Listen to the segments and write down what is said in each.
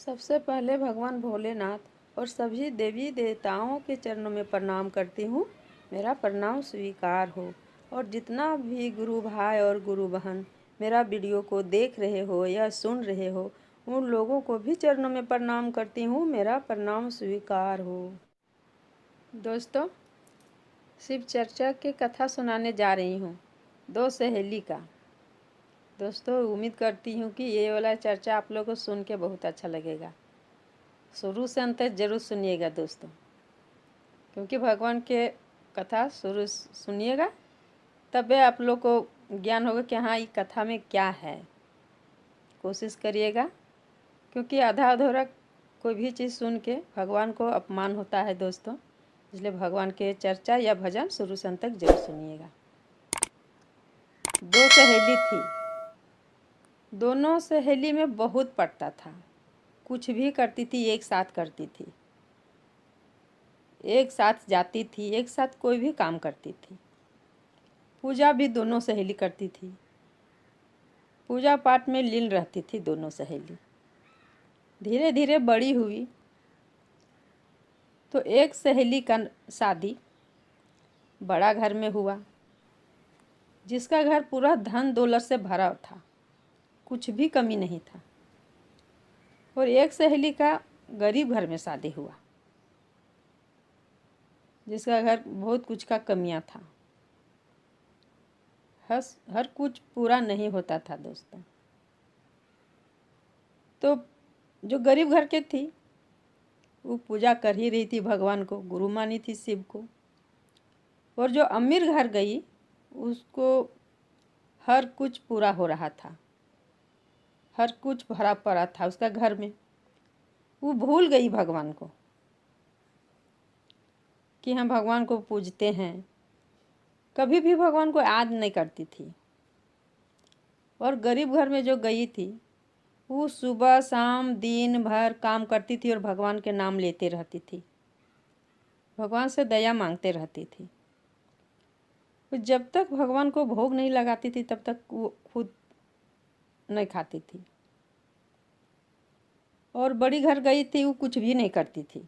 सबसे पहले भगवान भोलेनाथ और सभी देवी देवताओं के चरणों में प्रणाम करती हूँ। मेरा प्रणाम स्वीकार हो। और जितना भी गुरु भाई और गुरु बहन मेरा वीडियो को देख रहे हो या सुन रहे हो, उन लोगों को भी चरणों में प्रणाम करती हूँ। मेरा प्रणाम स्वीकार हो। दोस्तों, शिव चर्चा की कथा सुनाने जा रही हूँ, दो सहेली का। दोस्तों, उम्मीद करती हूँ कि ये वाला चर्चा आप लोगों को सुन के बहुत अच्छा लगेगा। शुरू से अंत तक जरूर सुनिएगा दोस्तों, क्योंकि भगवान के कथा शुरू सुनिएगा तब आप लोग को ज्ञान होगा कि हाँ, ये कथा में क्या है। कोशिश करिएगा, क्योंकि आधा अधूरा कोई भी चीज़ सुन के भगवान को अपमान होता है दोस्तों। इसलिए भगवान के चर्चा या भजन शुरू से अंत तक जरूर सुनिएगा। दो सहेली थी। दोनों सहेली में बहुत पड़ता था। कुछ भी करती थी एक साथ करती थी, एक साथ जाती थी, एक साथ कोई भी काम करती थी। पूजा भी दोनों सहेली करती थी। पूजा पाठ में लीन रहती थी दोनों सहेली। धीरे धीरे बड़ी हुई तो एक सहेली का शादी बड़ा घर में हुआ, जिसका घर पूरा धन दौलत से भरा था, कुछ भी कमी नहीं था। और एक सहेली का गरीब घर में शादी हुआ, जिसका घर बहुत कुछ का कमियां था। हर कुछ पूरा नहीं होता था दोस्तों। तो जो गरीब घर के थी वो पूजा कर ही रही थी भगवान को, गुरु मानी थी शिव को। और जो अमीर घर गई उसको हर कुछ पूरा हो रहा था, हर कुछ भरा पड़ा था उसका घर में। वो भूल गई भगवान को कि हम भगवान को पूजते हैं। कभी भी भगवान को याद नहीं करती थी। और गरीब घर में जो गई थी वो सुबह शाम दिन भर काम करती थी और भगवान के नाम लेते रहती थी, भगवान से दया मांगते रहती थी। जब तक भगवान को भोग नहीं लगाती थी तब तक वो खुद नहीं खाती थी। और बड़ी घर गई थी, वो कुछ भी नहीं करती थी।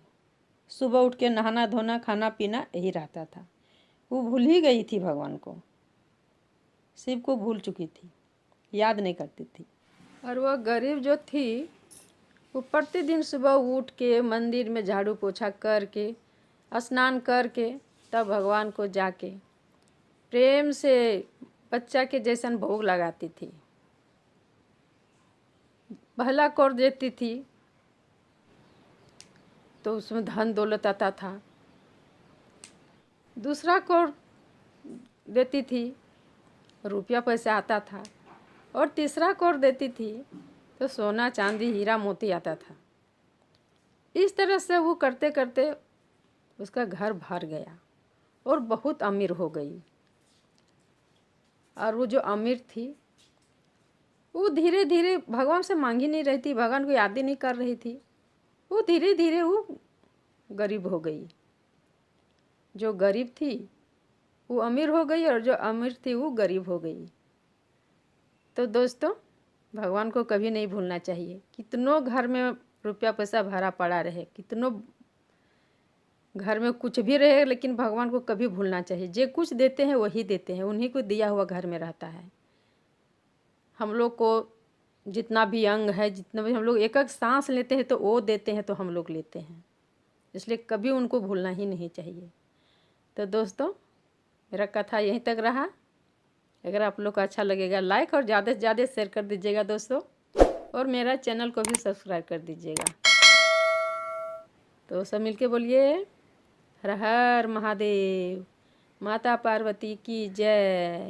सुबह उठ के नहाना धोना खाना पीना यही रहता था। वो भूल ही गई थी भगवान को, शिव को भूल चुकी थी, याद नहीं करती थी। और वह गरीब जो थी वो प्रतिदिन सुबह उठ के मंदिर में झाड़ू पोछा करके स्नान करके तब भगवान को जाके प्रेम से बच्चा के जैसन भोग लगाती थी। पहला कौर देती थी तो उसमें धन दौलत आता था। दूसरा कौर देती थी, रुपया पैसा आता था। और तीसरा कौर देती थी तो सोना चांदी हीरा मोती आता था। इस तरह से वो करते करते उसका घर भर गया और बहुत अमीर हो गई। और वो जो अमीर थी वो धीरे धीरे भगवान से मांग ही नहीं रही थी, भगवान को याद ही नहीं कर रही थी। वो धीरे धीरे वो गरीब हो गई। जो गरीब थी वो अमीर हो गई और जो अमीर थी वो गरीब हो गई। तो दोस्तों, भगवान को कभी नहीं भूलना चाहिए। कितनों घर में रुपया पैसा भरा पड़ा रहे, कितनों घर में कुछ भी रहे, लेकिन भगवान को कभी भूलना चाहिए। जो कुछ देते हैं वही देते हैं, उन्हीं को दिया हुआ घर में रहता है। हम लोग को जितना भी अंग है, जितना भी हम लोग एक एक सांस लेते हैं तो वो देते हैं, तो हम लोग लेते हैं। इसलिए कभी उनको भूलना ही नहीं चाहिए। तो दोस्तों, मेरा कथा यहीं तक रहा। अगर आप लोग को अच्छा लगेगा लाइक और ज़्यादा से ज़्यादा शेयर कर दीजिएगा दोस्तों, और मेरा चैनल को भी सब्सक्राइब कर दीजिएगा। तो सब मिलके बोलिए हर हर महादेव, माता पार्वती की जय।